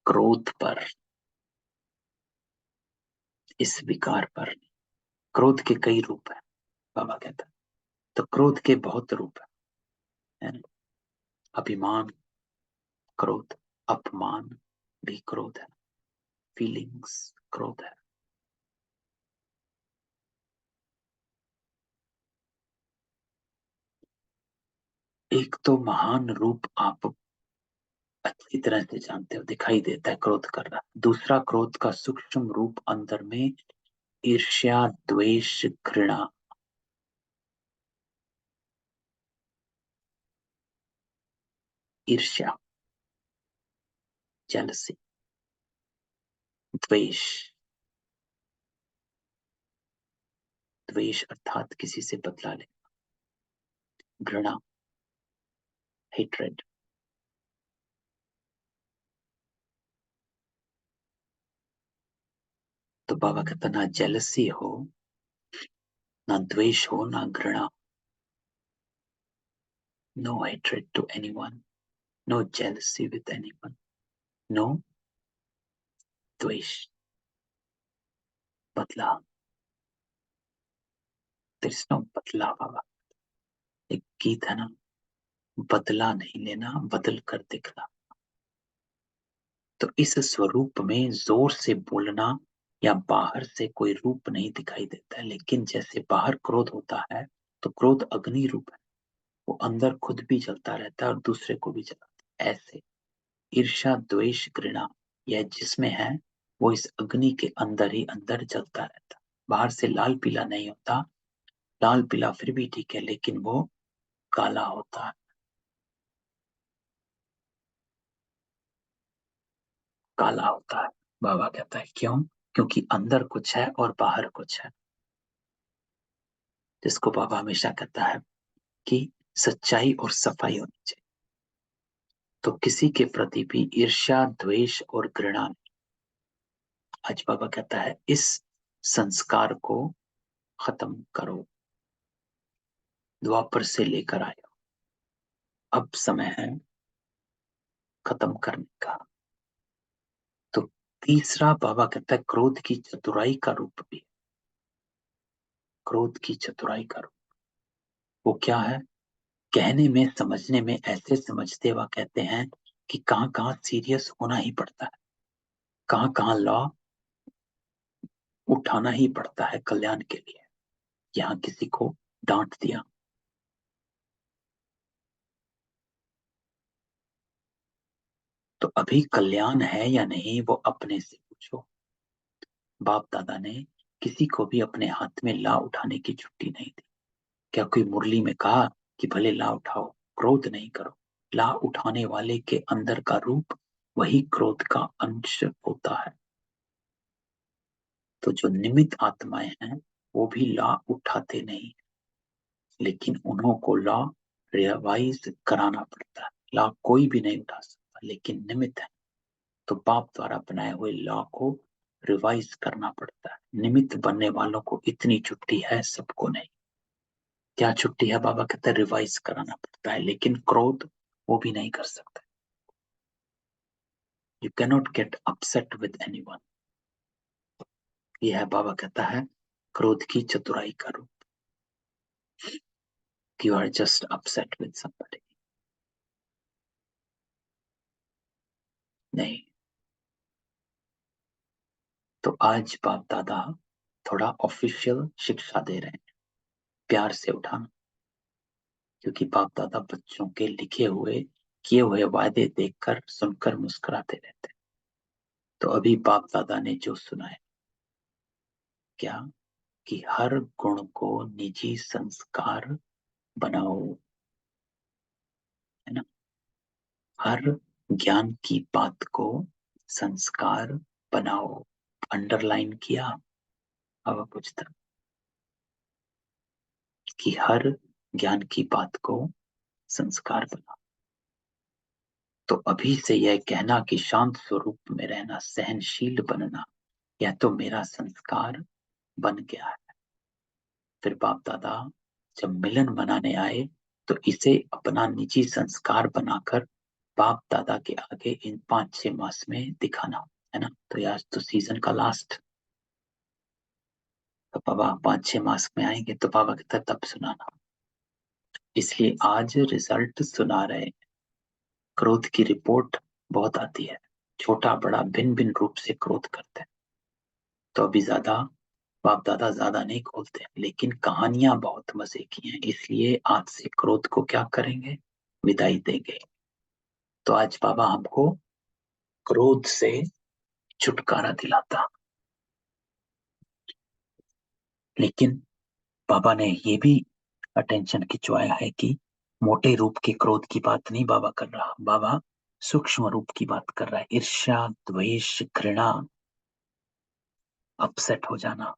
क्रोध पर, इस विकार पर। क्रोध के कई रूप हैं, बाबा कहता है। तो क्रोध के बहुत रूप है ना? अभिमान क्रोध, अपमान भी क्रोध है, फीलिंग्स क्रोध है। एक तो महान रूप आप अच्छी तरह से जानते हो, दिखाई देता है क्रोध कर रहा। दूसरा, क्रोध का सूक्ष्म रूप अंदर में ईर्ष्या, द्वेष, घृणा। ईर्ष्या, जेलसी, द्वेष। द्वेष अर्थात किसी से बदला ले। घृणा, हेट्रेड। तो बाबा कहता, ना जेलसी हो, ना द्वेष हो, ना घृणा। No hatred to anyone, no jealousy with anyone, no द्वेष, बदला। देयर इज नो बदला। बाबा, एक गीत है ना, बदला नहीं लेना, बदल कर दिखला। तो इस स्वरूप में जोर से बोलना या बाहर से कोई रूप नहीं दिखाई देता है, लेकिन जैसे बाहर क्रोध होता है तो क्रोध अग्नि रूप है, वो अंदर खुद भी जलता रहता है और दूसरे को भी जलाता है। ऐसे ईर्ष्या, द्वेष, घृणा यह जिसमें है वो इस अग्नि के अंदर ही अंदर जलता रहता है। बाहर से लाल पीला नहीं होता, लाल पीला फिर भी ठीक है, लेकिन वो काला होता है। काला होता है। बाबा कहता है क्यों? क्योंकि अंदर कुछ है और बाहर कुछ है। जिसको बाबा हमेशा कहता है कि सच्चाई और सफाई होनी चाहिए। तो किसी के प्रति भी ईर्ष्या, द्वेष और घृणा। आज बाबा कहता है इस संस्कार को खत्म करो, द्वापर से लेकर आए हो, अब समय है खत्म करने का। तो तीसरा बाबा कहता है क्रोध की चतुराई का रूप भी है। क्रोध की चतुराई का रूप वो क्या है? कहने में, समझने में ऐसे समझते हुआ कहते हैं कि कहां कहां सीरियस होना ही पड़ता है, कहां कहां लॉ उठाना ही पड़ता है कल्याण के लिए। यहां किसी को डांट दिया, तो अभी कल्याण है या नहीं वो अपने से पूछो। बाप दादा ने किसी को भी अपने हाथ में ला उठाने की छुट्टी नहीं दी। क्या कोई मुरली में कहा कि भले ला उठाओ, क्रोध नहीं करो? ला उठाने वाले के अंदर का रूप वही क्रोध का अंश होता है। तो जो निमित्त आत्माएं हैं वो भी ला उठाते नहीं, लेकिन उन्हों को लॉ रिवाइज कराना पड़ता है। लॉ कोई भी नहीं उठा सकता, लेकिन निमित्त है तो बाप द्वारा बनाए हुए लॉ को रिवाइज करना पड़ता है। निमित्त बनने वालों को इतनी छुट्टी है, सबको नहीं। क्या छुट्टी है? बाबा कहते हैं रिवाइज कराना पड़ता है, लेकिन क्रोध वो भी नहीं कर सकता। You cannot get upset with anyone. यह है बाबा कहता है क्रोध की चतुराई का रूप। You are just upset with somebody. नहीं। तो आज बाप दादा थोड़ा ऑफिशियल शिक्षा दे रहे हैं, प्यार से उठाना। क्योंकि बाप दादा बच्चों के लिखे हुए, किए हुए वायदे देखकर सुनकर मुस्कुराते रहते हैं। तो अभी बाप दादा ने जो सुना है, क्या कि हर गुण को निजी संस्कार बनाओ, है ना? हर ज्ञान की बात को संस्कार बनाओ। अंडरलाइन किया। अब पूछता कि हर ज्ञान की बात को संस्कार बनाओ। तो अभी से यह कहना कि शांत स्वरूप में रहना, सहनशील बनना, यह तो मेरा संस्कार बन गया है। फिर बाप दादा जब मिलन मनाने आए तो इसे अपना निजी संस्कार बनाकर बाप दादा के आगे इन 5-6 मास में दिखाना है ना। तो आज तो सीजन का लास्ट, तो बाबा 5-6 मास में आएंगे तो बाबा कहता तब सुनाना। इसलिए आज रिजल्ट सुना रहे। क्रोध की रिपोर्ट बहुत आती है, छोटा बड़ा भिन्न भिन्न रूप से क्रोध करते हैं। तो अभी ज्यादा बाप दादा ज्यादा नहीं खोलते, लेकिन कहानियां बहुत मजे की हैं, इसलिए आज से क्रोध को क्या करेंगे, विदाई देंगे। तो आज बाबा हमको क्रोध से छुटकारा दिलाता। लेकिन बाबा ने ये भी अटेंशन खिंचवाया है कि मोटे रूप के क्रोध की बात नहीं बाबा कर रहा, बाबा सूक्ष्म रूप की बात कर रहा है। ईर्ष्या, द्वेष, घृणा, अपसेट हो जाना,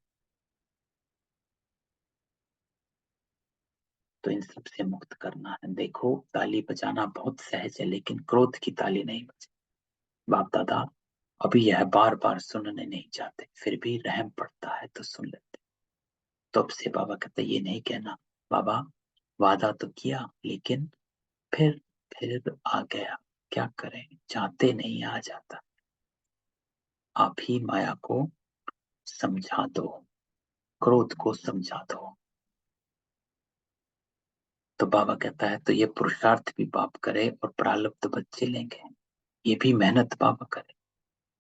तो इन सब से मुक्त करना है। देखो ताली बजाना बहुत सहज है, लेकिन क्रोध की ताली नहीं बजे। बाप दादा अभी यह बार बार सुनने नहीं चाहते, फिर भी रहम पड़ता है तो सुन लेते। तो अब से बाबा कहते ये नहीं कहना, बाबा वादा तो किया लेकिन फिर फिर आ गया, क्या करें, चाहते नहीं आ जाता। आप ही माया को समझा दो, क्रोध को समझा दो। तो बाबा कहता है तो ये पुरुषार्थ भी बाप करे और प्रारब्ध बच्चे लेंगे, ये भी मेहनत बाबा करे।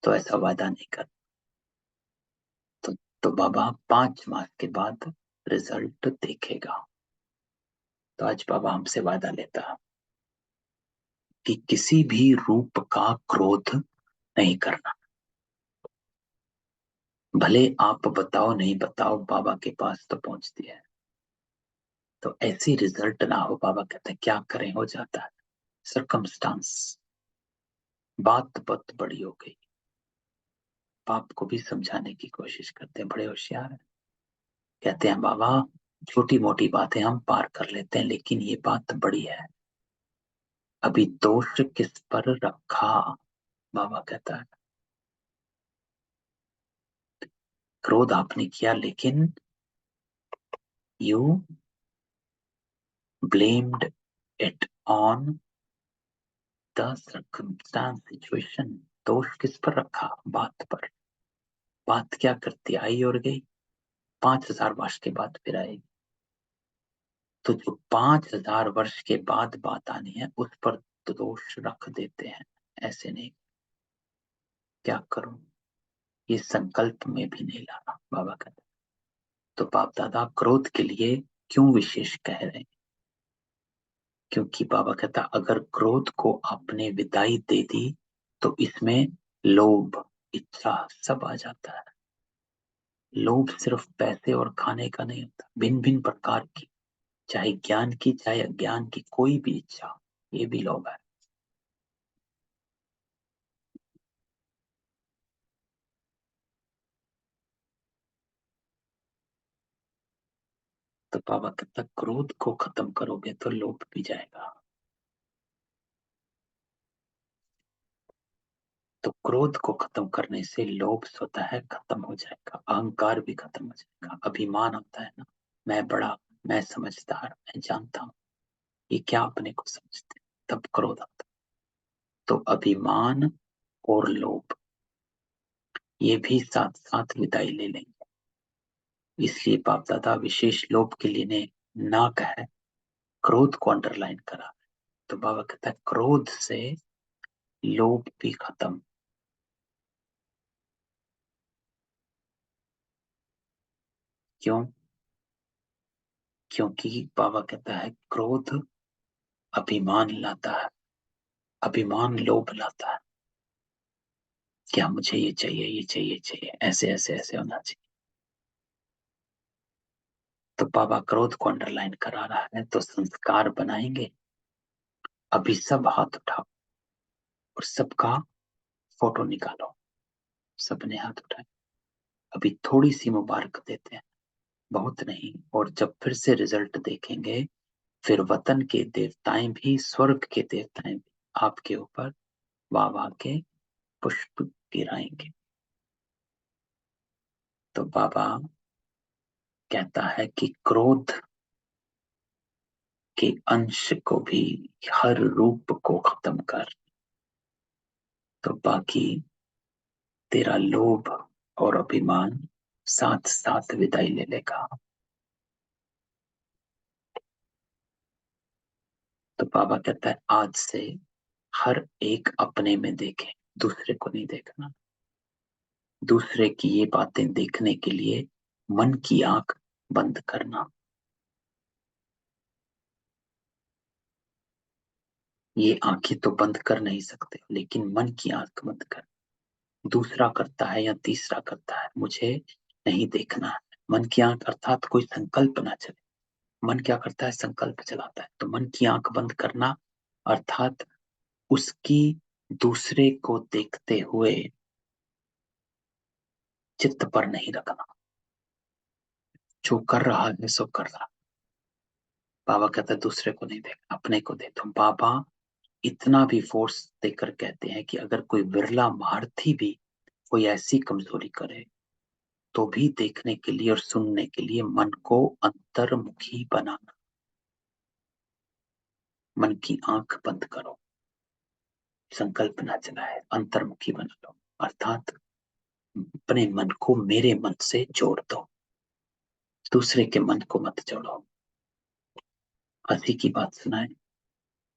तो ऐसा वादा नहीं कर। तो, तो बाबा 5 मास के बाद रिजल्ट देखेगा। तो आज बाबा हमसे वादा लेता है कि किसी भी रूप का क्रोध नहीं करना। भले आप बताओ नहीं बताओ, बाबा के पास तो पहुंचती है। तो ऐसी रिजल्ट ना हो, बाबा कहते हैं क्या करें, हो जाता है सरकमस्टांस। बात बहुत बड़ी हो गई, बाप को भी समझाने की कोशिश करते हैं, बड़े होशियार है। कहते हैं बाबा छोटी मोटी बातें हम पार कर लेते हैं, लेकिन ये बात बड़ी है। अभी दोष किस पर रखा, बाबा कहता है क्रोध आपने किया लेकिन you blamed it on the circumstance situation. दोष किस पर रखा, बात पर। बात क्या करती, आई और गई, 5,000 वर्ष के बाद फिर आएगी। तो जो 5,000 वर्ष के बाद बात आनी है उस पर तो दोष रख देते हैं। ऐसे नहीं, क्या करूं, ये संकल्प में भी नहीं लाना, बाबा कहते। तो बाप दादा क्रोध के लिए क्यों विशेष कह रहे हैं, क्योंकि बाबा कहता अगर क्रोध को आपने विदाई दे दी तो इसमें लोभ, इच्छा सब आ जाता है। लोभ सिर्फ पैसे और खाने का नहीं होता, भिन्न भिन्न प्रकार की, चाहे ज्ञान की चाहे अज्ञान की कोई भी इच्छा, ये भी लोभ है। तो बाबा कहता क्रोध को खत्म करोगे तो लोभ भी जाएगा। तो क्रोध को खत्म करने से लोभ स्वतः है खत्म हो जाएगा, अहंकार भी खत्म हो जाएगा। अभिमान होता है ना, मैं बड़ा, मैं समझदार, मैं जानता हूँ, ये क्या अपने को समझते, तब क्रोध आता। तो अभिमान और लोभ ये भी साथ साथ विदाई ले लेंगे। इसलिए बाप दादा विशेष लोभ के लिए ने ना कहा, क्रोध को अंडरलाइन करा। तो बाबा कहता है क्रोध से लोभ भी खत्म। क्यों, क्योंकि बाबा कहता है क्रोध अभिमान लाता है, अभिमान लोभ लाता है। क्या मुझे ये चाहिए, ये चाहिए, चाहिए, ऐसे ऐसे ऐसे होना चाहिए। तो बाबा क्रोध को अंडरलाइन करा रहा है, तो संस्कार बनाएंगे। अभी सब हाथ उठाओ, और सबका फोटो निकालो। सबने हाथ उठाए। अभी थोड़ी सी मुबारक देते हैं, बहुत नहीं। और जब फिर से रिजल्ट देखेंगे, फिर वतन के देवताएं भी, स्वर्ग के देवताएं भी आपके ऊपर वाह वाह के पुष्प गिराएंगे। तो बाबा कहता है कि क्रोध के अंश को भी, हर रूप को खत्म कर, तो बाकी तेरा लोभ और अभिमान साथ साथ विदाई ले लेगा। तो बाबा कहता है आज से हर एक अपने में देखे, दूसरे को नहीं देखना। दूसरे की ये बातें देखने के लिए मन की आंख बंद करना। ये आंखें तो बंद कर नहीं सकते, लेकिन मन की आंख बंद कर। दूसरा करता है या तीसरा करता है, मुझे नहीं देखना है। मन की आंख अर्थात कोई संकल्प ना चले। मन क्या करता है? संकल्प चलाता है। तो मन की आंख बंद करना अर्थात उसकी, दूसरे को देखते हुए चित्त पर नहीं रखना। जो कर रहा है सो कर रहा। बाबा कहता है दूसरे को नहीं देख, अपने को देख। तो बाबा इतना भी फोर्स देकर कहते हैं कि अगर कोई विरला महारथी भी कोई ऐसी कमजोरी करे, तो भी देखने के लिए और सुनने के लिए मन को अंतर्मुखी बनाना। मन की आंख बंद करो, संकल्प ना चलाए, अंतर्मुखी बना लो। अर्थात अपने मन को मेरे मन से जोड़ दो, दूसरे के मन को मत जोड़ो। हंसी की बात सुनाए।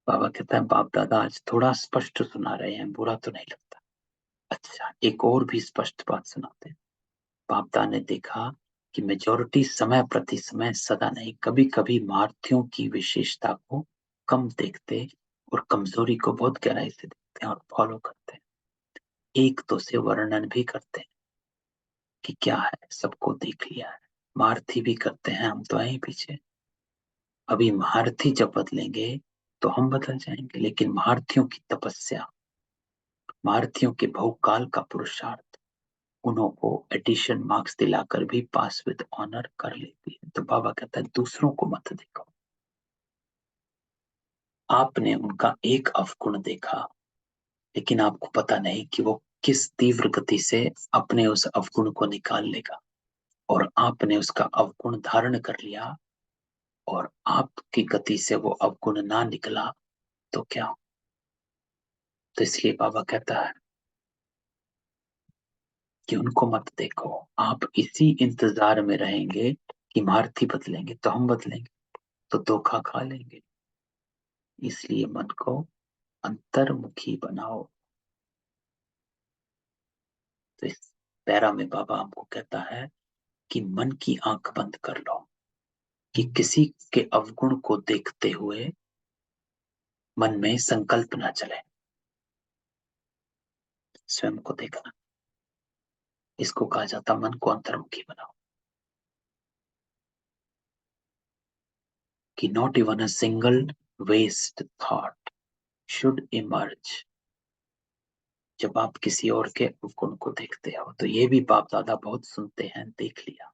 बाबा कहता है बाप दादा आज थोड़ा स्पष्ट सुना रहे हैं, बुरा तो नहीं लगता। अच्छा, एक और भी स्पष्ट बात सुनाते हैं। बाप दादा ने देखा कि मेजोरिटी समय प्रति समय, सदा नहीं, कभी कभी महारथियों की विशेषता को कम देखते और कमजोरी को बहुत गहराई से देखते हैं और फॉलो करते हैं। एक तो से वर्णन भी करते हैं कि क्या है, सबको देख लिया है। महारथी भी करते हैं, हम तो आए पीछे। अभी महारथी जब बदलेंगे तो हम बदल जाएंगे, लेकिन महारथियों की तपस्या, महारथियों के बहुकाल का पुरुषार्थ उन्हों को एडिशन मार्क्स दिलाकर भी पास विद ऑनर कर लेती है। तो बाबा कहता है दूसरों को मत देखो। आपने उनका एक अवगुण देखा, लेकिन आपको पता नहीं कि वो किस तीव्र गति से अपने उस अवगुण को निकाल लेगा। और आपने उसका अवगुण धारण कर लिया और आपकी गति से वो अवगुण ना निकला, तो क्या? तो इसलिए बाबा कहता है कि उनको मत देखो। आप इसी इंतजार में रहेंगे कि महारथी बदलेंगे तो हम बदलेंगे, तो धोखा खा लेंगे। इसलिए मन को अंतर्मुखी बनाओ। तो इस पैरा में बाबा हमको कहता है कि मन की आंख बंद कर लो, कि किसी के अवगुण को देखते हुए मन में संकल्प ना चले। स्वयं को देखना, इसको कहा जाता मन को अंतर्मुखी बनाओ। कि not even a single waste thought should emerge. जब आप किसी और के अवगुण को देखते हो, तो ये भी बाप दादा बहुत सुनते हैं, देख लिया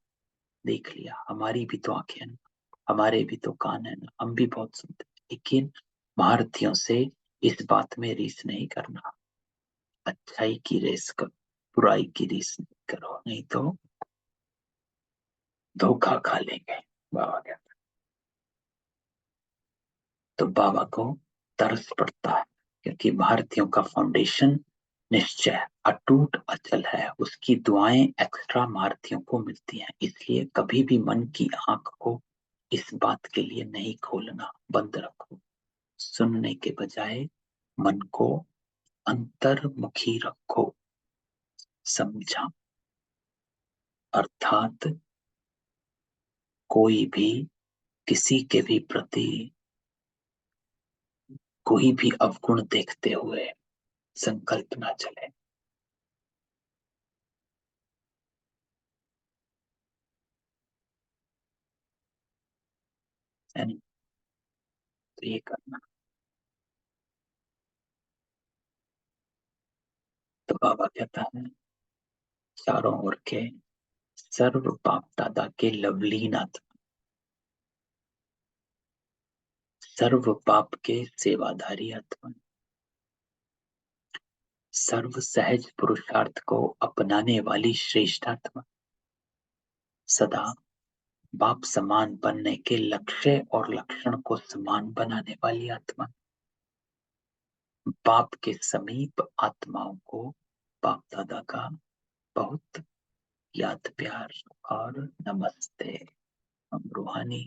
देख लिया। हमारी भी तो आंखें हैं ना, हमारे भी तो कान है ना, हम भी बहुत सुनते हैं। लेकिन महारथियों से इस बात में रीस नहीं करना। अच्छाई की रेस करो, बुराई की रीस नहीं करो, नहीं तो धोखा खा लेंगे। बाबा कहते, तो बाबा को तरस पड़ता है, क्योंकि भारतीयों का फाउंडेशन निश्चय अटूट अचल है। उसकी दुआएं एक्स्ट्रा भारतीयों को मिलती हैं। इसलिए कभी भी मन की आंख को इस बात के लिए नहीं खोलना, बंद रखो। सुनने के बजाय मन को अंतर्मुखी रखो। समझा? अर्थात कोई भी किसी के भी प्रति कोई भी अवगुण देखते हुए संकल्प ना चले। यानी तो ये करना। बाबा कहता है, चारों ओर के सर्व बाप दादा के लवलीन आत्मा, सर्व पाप के सेवाधारी आत्मा, सर्व सहज पुरुषार्थ को अपनाने वाली श्रेष्ठ आत्मा, सदा बाप समान बनने के लक्ष्य और लक्षण को समान बनाने वाली आत्मा, बाप के समीप आत्माओं को बाप दादा का बहुत याद प्यार और नमस्ते। हम रूहानी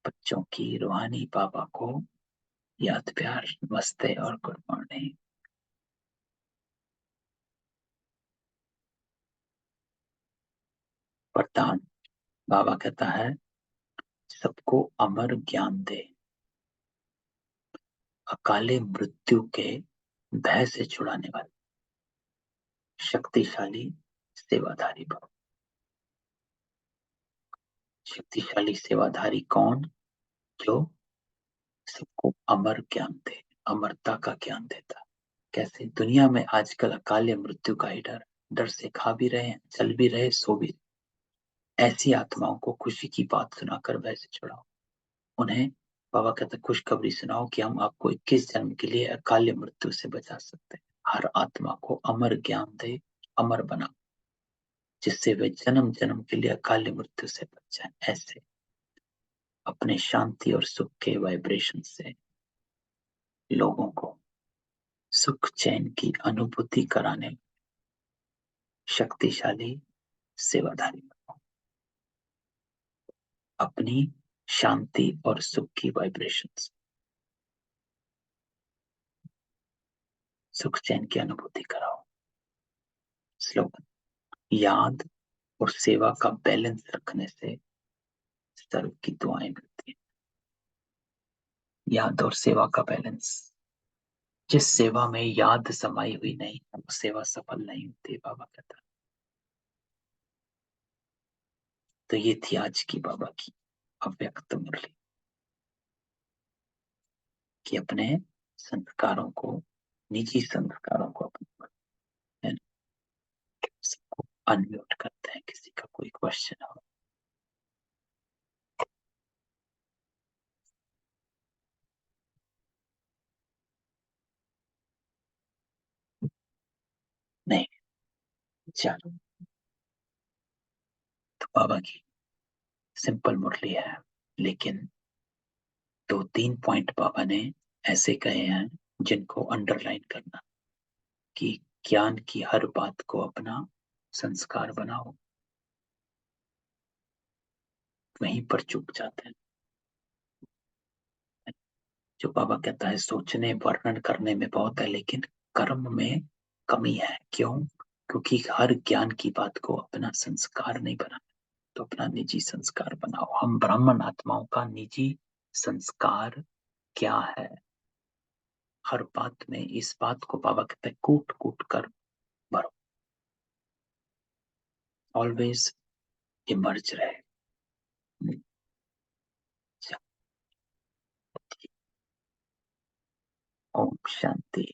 बच्चों की रूहानी बाबा को याद प्यार नमस्ते और गुड मॉर्निंग। वरदान बाबा कहता है, सबको अमर ज्ञान दे, अकाले मृत्यु के भय से छुड़ाने वाले शक्तिशाली सेवाधारी भव। शक्तिशाली सेवाधारी कौन? जो सबको अमर ज्ञान दे, अमरता का ज्ञान देता। कैसे? दुनिया में आजकल अकाले मृत्यु का ही डर, डर से खा भी रहे हैं, चल भी रहे, सो भी। ऐसी आत्माओं को खुशी की बात सुनाकर भय से छुड़ाओ। उन्हें बाबा कहते खुशखबरी सुनाओ कि हम आपको 21 जन्म के लिए अकाल मृत्यु से बचा सकते हैं। हर आत्मा को अमर ज्ञान दे, अमर बना, जिससे वे जन्म जन्म के लिए अकाल मृत्यु से बच जाए। ऐसे अपने शांति और सुख के वाइब्रेशन से लोगों को सुख चैन की अनुभूति कराने शक्तिशाली सेवाधारी बनो। अपनी शांति और सुख की वाइब्रेशन से सुख चैन की अनुभूति कराओ। स्लोगन, याद और सेवा का बैलेंस रखने से सर्व की दुआएं मिलती हैं। याद और सेवा का बैलेंस। जिस सेवा में याद समाई हुई नहीं, वो सेवा सफल नहीं होती, बाबा कहता। तो ये थी आज की बाबा की अव्यक्त मुरली, कि अपने संस्कारों को, निजी संस्कारों को अपने, सबको अनम्यूट करते हैं। किसी का कोई क्वेश्चन हो? नहीं? चलो, तो बाबा की सिंपल मुरली है, लेकिन 2-3 पॉइंट बाबा ने ऐसे कहे हैं जिनको अंडरलाइन करना, कि ज्ञान की हर बात को अपना संस्कार बनाओ। वहीं पर चूक जाते हैं। जो बाबा कहता है, सोचने वर्णन करने में बहुत है, लेकिन कर्म में कमी है। क्यों? क्योंकि हर ज्ञान की बात को अपना संस्कार नहीं बना, तो अपना निजी संस्कार बनाओ। हम ब्राह्मण आत्माओं का निजी संस्कार क्या है? हर बात में इस बात को बाबा कहते हैं कूट कूट कर भरो। ऑलवेज इमर्ज रहे। ओम शांति।